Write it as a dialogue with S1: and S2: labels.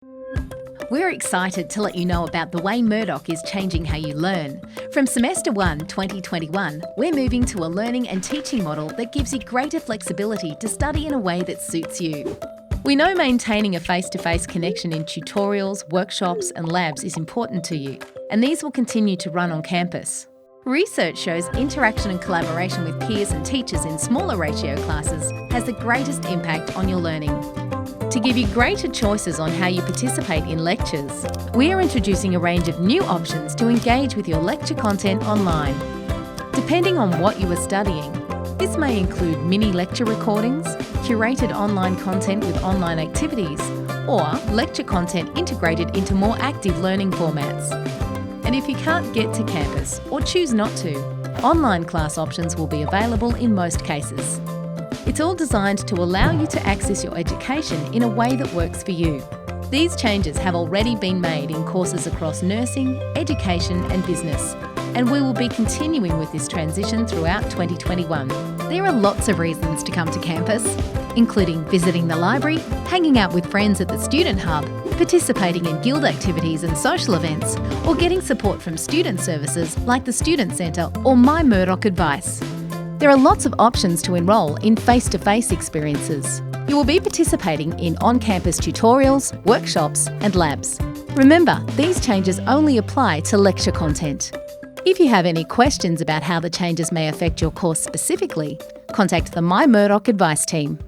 S1: We're excited to let you know about the way Murdoch is changing how you learn. From Semester 1, 2021, we're moving to a learning and teaching model that gives you greater flexibility to study in a way that suits you. We know maintaining a face-to-face connection in tutorials, workshops and labs is important to you, and these will continue to run on campus. Research shows interaction and collaboration with peers and teachers in smaller ratio classes has the greatest impact on your learning. To give you greater choices on how you participate in lectures, we are introducing a range of new options to engage with your lecture content online. Depending on what you are studying, this may include mini lecture recordings, curated online content with online activities, or lecture content integrated into more active learning formats. And if you can't get to campus or choose not to, online class options will be available in most cases. It's all designed to allow you to access your education in a way that works for you. These changes have already been made in courses across nursing, education and business, and we will be continuing with this transition throughout 2021. There are lots of reasons to come to campus, including visiting the library, hanging out with friends at the Student Hub, participating in guild activities and social events, or getting support from student services like the Student Centre or My Murdoch Advice. There are lots of options to enrol in face-to-face experiences. You will be participating in on-campus tutorials, workshops and labs. Remember, these changes only apply to lecture content. If you have any questions about how the changes may affect your course specifically, contact the My Murdoch Advice team.